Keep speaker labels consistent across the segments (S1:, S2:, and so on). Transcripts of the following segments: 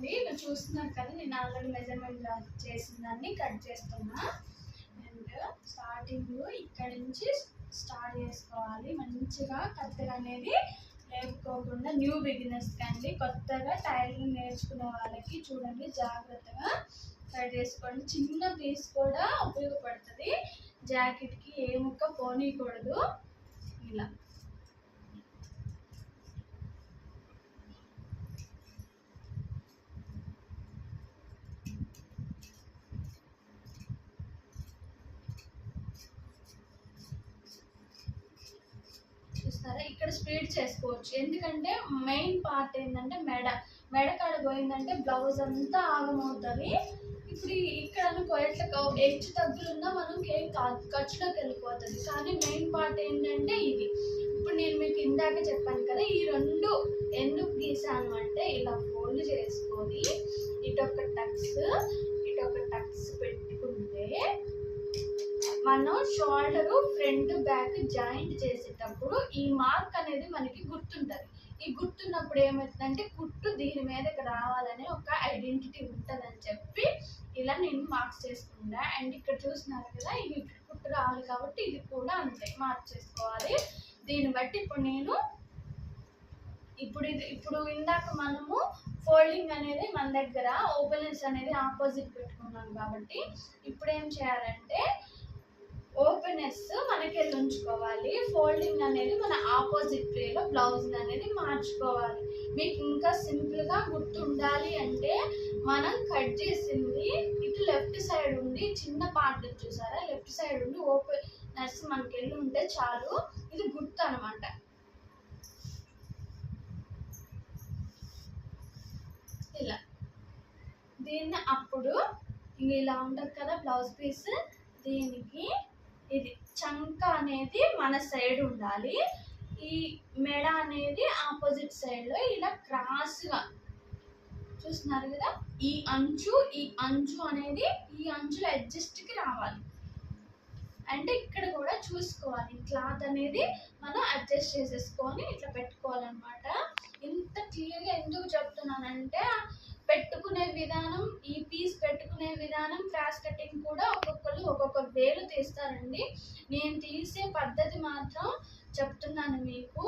S1: చూడండి, ఇక్కడ చూస్తున్నారు కదా, నేను ఆల్రెడీ మెజర్మెంట్ చేసిన దాన్ని కట్ చేస్తున్నా. అండ్ స్టార్టింగ్ ఇక్కడ నుంచి స్టార్ట్ చేసుకోవాలి. మంచిగా కత్తెర అనేది లేపుకోకుండా న్యూ బిగినర్స్ కండి, కొత్తగా టైలరింగ్ నేర్చుకునే వాళ్ళకి చూడండి జాగ్రత్తగా కట్ చేసుకోండి. చిన్న పీస్ కూడా ఉపయోగపడుతుంది జాకెట్కి, ఏ ముక్క పోనీయకూడదు. ఇలా చూస్తారా, ఇక్కడ స్పీడ్ చేసుకోవచ్చు. ఎందుకంటే మెయిన్ పార్ట్ ఏంటంటే మెడ కాడ పోయిందంటే బ్లౌజ్ అంతా ఆగమవుతుంది. ఇప్పుడు ఇక్కడ అనుకో ఎట్లా హెచ్చు తగ్గులున్నా మనకి ఏం కాదు, ఖర్చులోకి వెళ్ళిపోతుంది. కానీ మెయిన్ పార్ట్ ఏంటంటే ఇది. ఇప్పుడు నేను మీకు ఇందాక చెప్పాను కదా, ఈ రెండు ఎందుకు గీసాను అంటే ఇలా ఫోల్డ్ చేసుకొని ఇటొక టక్స్ పెట్టుకుంటే మనం షోల్డరు ఫ్రంట్ బ్యాక్ జాయింట్ చేసేటప్పుడు ఈ మార్క్ అనేది మనకి గుర్తుంటుంది. ఈ గుర్తున్నప్పుడు ఏమవుతుందంటే కుట్టు దీని మీదకి రావాలనే ఒక ఐడెంటిటీ ఉంటుందని చెప్పి ఇలా నేను మార్క్స్ చేసుకుంటా. అండ్ ఇక్కడ చూస్తున్నారు కదా, ఇది కుట్టు రావాలి కాబట్టి ఇది కూడా అంతే మార్క్ చేసుకోవాలి. దీన్ని బట్టి ఇప్పుడు ఇందాక మనము ఫోల్డింగ్ అనేది మన దగ్గర ఓపెనర్స్ అనేది ఆపోజిట్ పెట్టుకున్నాం కాబట్టి ఇప్పుడు ఏం చేయాలంటే ఓపెనర్స్ మనకి ఉంచుకోవాలి, ఫోల్డింగ్ అనేది మన ఆపోజిట్ వేలో బ్లౌజ్ అనేది మార్చుకోవాలి. మీకు ఇంకా సింపుల్గా గుర్తుండాలి అంటే మనం కట్ చేసింది ఇటు లెఫ్ట్ సైడ్ ఉండి చిన్న పార్ట్ చూసారా, లెఫ్ట్ సైడ్ ఉండి ఓపెనర్స్ మనకి ఉంటే చాలు. ఇది గుర్తు అనమాట. ఇలా దీన్ని అప్పుడు ఇలా ఉంటుంది కదా బ్లౌజ్ పీస్, దీనికి ఇది చంక అనేది మన సైడ్ ఉండాలి, ఈ మెడ అనేది ఆపోజిట్ సైడ్లో ఇలా క్రాస్గా చూస్తున్నారు కదా, ఈ అంచు అనేది ఈ అంచులో అడ్జస్ట్కి రావాలి. అంటే ఇక్కడ కూడా చూసుకోవాలి, క్లాత్ అనేది మనం అడ్జస్ట్ చేసేసుకొని ఇట్లా పెట్టుకోవాలన్నమాట. ఇంత క్లియర్గా ఎందుకు చెప్తున్నానంటే పెట్టుకునే విధానం, ఈ పీస్ పెట్టుకునే విధానం, క్రాస్ కటింగ్ కూడా ఒక్కొక్కరు ఒక్కొక్క వేలు తీస్తారండి. నేను తీసే పద్ధతి మాత్రం చెప్తున్నాను మీకు.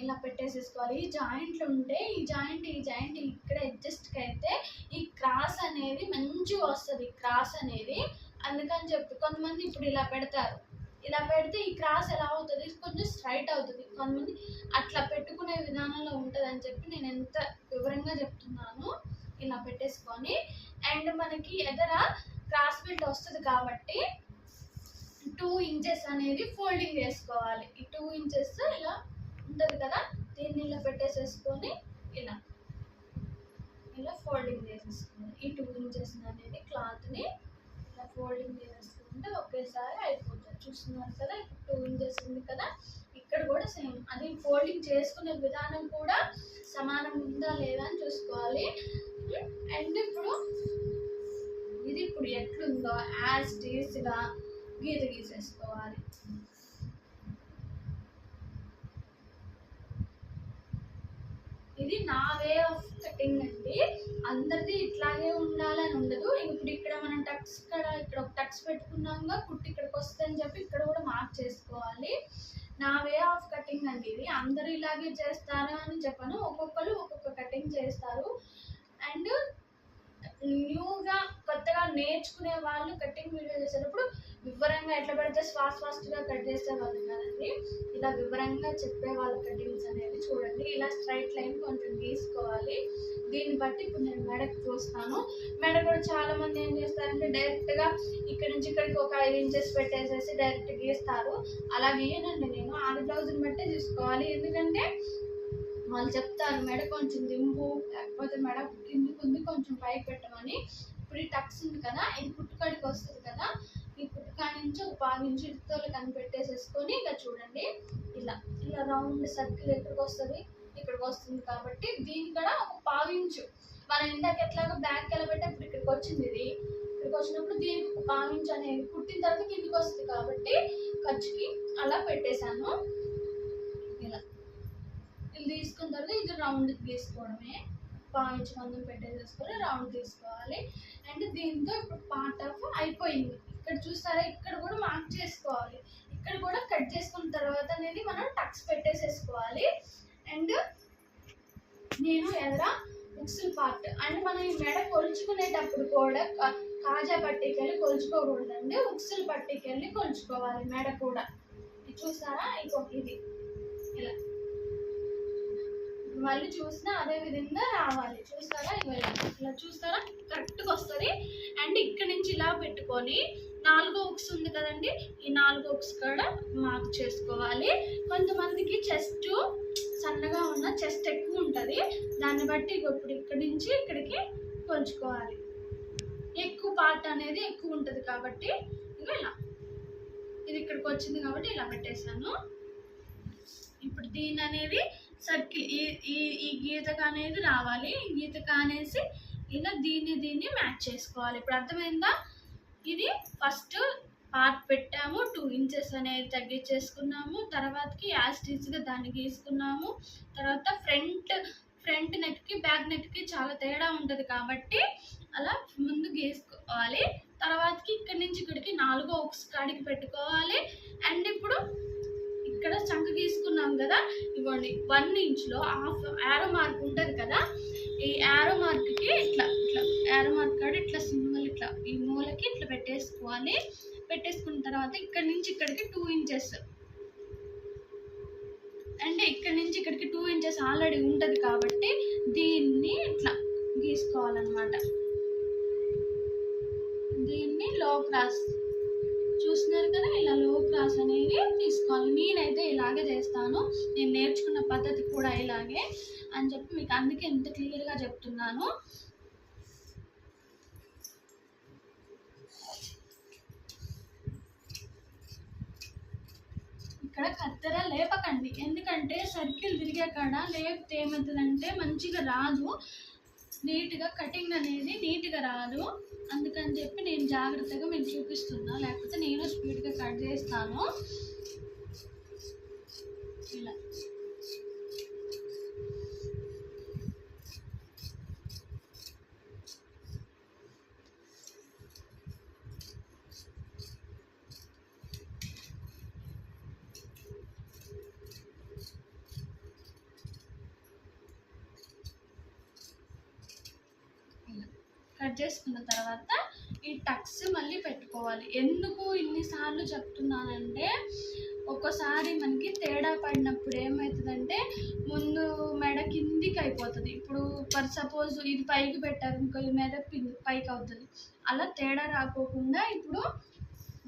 S1: ఇలా పెట్టేసేసుకోవాలి. ఈ జాయింట్లు ఉంటే ఈ జాయింట్ ఇక్కడ అడ్జస్ట్కి అయితే ఈ క్రాస్ అనేది మంచిగా వస్తుంది, క్రాస్ అనేది. అందుకని చెప్పి కొంతమంది ఇప్పుడు ఇలా పెడతారు, ఇలా పెడితే ఈ క్రాస్ ఎలా అవుతుంది, కొంచెం స్ట్రైట్ అవుతుంది. కొంతమంది అట్లా పెట్టుకునే విధానంలో ఉంటుంది అని చెప్పి నేను ఎంత వివరంగా చెప్తున్నాను. ఇలా పెట్టేసుకొని అండ్ మనకి ఎదర క్రాస్ బెల్ట్ వస్తుంది కాబట్టి 2 ఇంచెస్ అనేది ఫోల్డింగ్ వేసుకోవాలి. ఈ 2 ఇంచెస్ ఇలా ఉంటుంది కదా, దీన్ని ఇలా పెట్టేసేసుకొని ఇలా ఫోల్డింగ్ చేసేసుకోవాలి. ఈ 2 ఇంచెస్ అనేది క్లాత్ని ఇలా ఫోల్డింగ్ చేసేసుకుంటే ఒకేసారి అయిపోతుంది. చూస్తున్నారు కదా, 2 ఇంచెస్ ఉంది కదా, ఇక్కడ కూడా సేమ్. అది ఫోల్డింగ్ చేసుకునే విధానం కూడా సమానం ఉందా లేదా అని చూసుకోవాలి. అండ్ ఇప్పుడు ఎట్లుందో యాజ్ టీస్గా గీసేసుకోవాలి. ఇది నా వే ఆఫ్ కటింగ్ అండి, అందరిది ఇట్లాగే ఉండాలని ఉండదు. ఇప్పుడు ఇక్కడ మనం ఇక్కడ ఒక టక్స్ పెట్టుకున్నాక కుట్టి ఇక్కడికి వస్తుందని చెప్పి ఇక్కడ కూడా మార్క్ చేసుకోవాలి. నా వే ఆఫ్ కటింగ్ అండి ఇది. అందరూ ఇలాగే చేస్తారు అని చెప్పను, ఒక్కొక్కరు ఒక్కొక్క కటింగ్ చేస్తారు. అండ్ న్యూగా కొత్తగా నేర్చుకునే వాళ్ళు కటింగ్ వీడియో చేసేటప్పుడు వివరంగా ఎట్లా పడితే ఫాస్ట్గా కట్ చేసే వాళ్ళు కదండి, ఇలా వివరంగా చెప్పే వాళ్ళ కటింగ్స్ అనేది చూడండి. ఇలా స్ట్రైట్ లైన్ కొంచెం గీసుకోవాలి. దీన్ని బట్టి ఇప్పుడు నేను మెడకు చూస్తాను. మెడ కూడా చాలా మంది ఏం చేస్తారంటే డైరెక్ట్గా ఇక్కడ నుంచి ఇక్కడికి ఒక 5 ఇంచెస్ పెట్టేసేసి డైరెక్ట్ గీస్తారు. అలా గీయనండి నేను, ఆది బ్లౌజ్ని బట్టే చూసుకోవాలి. ఎందుకంటే వాళ్ళు చెప్తారు మెడ కొంచెం దింపు, లేకపోతే మెడ కిందికి కొంచెం పైకి పెట్టమని. ఇప్పుడు ఈ టక్స్ ఉంది కదా, ఇది పుట్టుకాడికి వస్తుంది కదా, ఈ పుట్టుకాడి నుంచి ఒక 1/2 ఇంచు ఇటుతో కనిపెట్టేసేసుకొని ఇక చూడండి ఇలా రౌండ్ సర్కిల్ ఎక్కడికి వస్తుంది, ఇక్కడికి వస్తుంది. కాబట్టి దీని కూడా ఒక 1/2 ఇంచు మనం ఇందాక ఎట్లాగో బ్యాక్ ఎలా పెట్టే ఇప్పుడు ఇక్కడికి వచ్చింది. ఇది ఇక్కడికి వచ్చినప్పుడు దీనికి ఒక 1/2 ఇంచు అనేది కుట్టిన తర్వాత కిందికి వస్తుంది కాబట్టి ఖర్చుకి అలా పెట్టేశాను. ఇలా తీసుకున్న తర్వాత ఇది రౌండ్ గీసుకోవడమే. పాయింట్స్ మందం పెట్టేసేసుకొని రౌండ్ తీసుకోవాలి. అండ్ దీంతో ఇప్పుడు పార్ట్ ఆఫ్ అయిపోయింది. ఇక్కడ చూస్తారా, ఇక్కడ కూడా మార్క్ చేసుకోవాలి. ఇక్కడ కూడా కట్ చేసుకున్న తర్వాత అనేది మనం టక్స్ పెట్టేసేసుకోవాలి. అండ్ నేను ఎదర ఉక్సులు పార్ట్ అండ్ మనం ఈ మెడ కొలుచుకునేటప్పుడు కూడా కాజా పట్టీకెళ్ళి కొలుచుకోకూడదండి, ఉక్సులు పట్టీకెళ్ళి కొలుచుకోవాలి మెడ కూడా. ఇది చూసారా, ఇది ఇలా మళ్ళీ చూసినా అదే విధంగా రావాలి. చూస్తారా, ఇలా చూస్తారా కరెక్ట్గా వస్తుంది. అండ్ ఇక్కడ నుంచి ఇలా పెట్టుకొని 4 ఉక్స్ ఉంది కదండి, ఈ 4 ఉక్స్ కూడా మార్క్ చేసుకోవాలి. కొంతమందికి చెస్ట్ సన్నగా ఉన్న చెస్ట్ ఎక్కువ ఉంటుంది, దాన్ని బట్టి ఇప్పుడు ఇక్కడి నుంచి ఇక్కడికి కొలుచుకోవాలి. ఎక్కువ పార్ట్ అనేది ఎక్కువ ఉంటుంది కాబట్టి ఇలా ఇది ఇక్కడికి వచ్చింది కాబట్టి ఇలా పెట్టేశాను. ఇప్పుడు దీని అనేది సర్కిల్ ఈ గీతక అనేది రావాలి. ఈ గీతక అనేసి ఇలా దీన్ని మ్యాచ్ చేసుకోవాలి. ఇప్పుడు అర్థమైందా? ఇది ఫస్ట్ పార్ట్ పెట్టాము, 2 ఇంచెస్ అనేది తగ్గించేసుకున్నాము. తర్వాతకి యాస్టీస్గా దాన్ని గీసుకున్నాము. తర్వాత ఫ్రంట్ నెక్కి బ్యాక్ నెక్కి చాలా తేడా ఉంటుంది కాబట్టి అలా ముందు గీసుకోవాలి. తర్వాతకి ఇక్కడి నుంచి ఇక్కడికి 4 ఉక్స్ కాడికి పెట్టుకోవాలి. అండ్ ఇప్పుడు ఇక్కడ చంక గీసుకున్నాం కదా, ఇవ్వండి 1 ఇంచ్లో హాఫ్ యారో మార్క్ ఉంటుంది కదా, ఈ యారో మార్క్కి ఇట్లా యారో మార్క్ కాడ ఇట్లా సింబల్ ఇట్లా ఈ మూలకి ఇట్లా పెట్టేసుకోవాలి. పెట్టేసుకున్న తర్వాత ఇక్కడ నుంచి ఇక్కడికి 2 ఇంచెస్ అంటే ఇక్కడ నుంచి ఇక్కడికి 2 ఇంచెస్ ఆల్రెడీ ఉంటుంది కాబట్టి దీన్ని ఇట్లా గీసుకోవాలన్నమాట. దీన్ని లో క్రాస్ చూస్తున్నారు కదా, ఇలా లో క్రాస్ అనేది తీసుకోవాలి. నేనైతే ఇలాగే చేస్తాను, నేను నేర్చుకున్న పద్ధతి కూడా ఇలాగే అని చెప్పి మీకు అందుకే ఇంత క్లియర్గా చెప్తున్నాను. ఇక్కడ కత్తెర లేపకండి, ఎందుకంటే సర్కిల్ తిరిగే కాడ లేపితే ఏమవుతుందంటే మంచిగా రాదు, నీట్గా కటింగ్ అనేది నీట్గా రాదు. అందుకని చెప్పి నేను జాగ్రత్తగా మీకు చూపిస్తున్నా, లేకపోతే నేను స్పీడ్గా కట్ చేస్తాను. ఇలా కట్ చేసుకున్న తర్వాత ఈ టక్స్ మళ్ళీ పెట్టుకోవాలి. ఎందుకు ఇన్నిసార్లు చెప్తున్నానంటే ఒక్కోసారి మనకి తేడా పడినప్పుడు ఏమవుతుందంటే ముందు మెడ కిందికి అయిపోతుంది. ఇప్పుడు ఫర్ సపోజ్ ఇది పైకి పెట్టారు, ఇంకో ఈ మెడ పైకి అవుతుంది. అలా తేడా రాకోకుండా ఇప్పుడు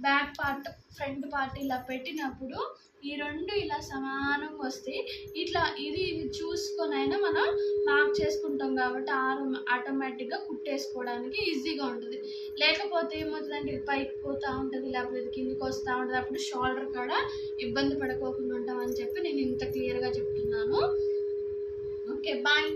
S1: బ్యాక్ పార్ట్ ఫ్రంట్ పార్ట్ ఇలా పెట్టినప్పుడు ఈ 2 ఇలా సమానంగా వస్తాయి. ఇట్లా ఇది చూసుకొని అయినా మనం మార్క్ చేసుకుంటాం కాబట్టి ఆటోమేటిక్గా కుట్టేసుకోవడానికి ఈజీగా ఉంటుంది. లేకపోతే ఏమవుతుందంటే ఇది పైకి పోతూ ఉంటుంది, లేకపోతే ఇది కిందికి వస్తూ ఉంటుంది. అప్పుడు షోల్డర్ కూడా ఇబ్బంది పడుకోకుండా ఉంటామని చెప్పి నేను ఇంత క్లియర్గా చెప్తున్నాను. Okay, bye.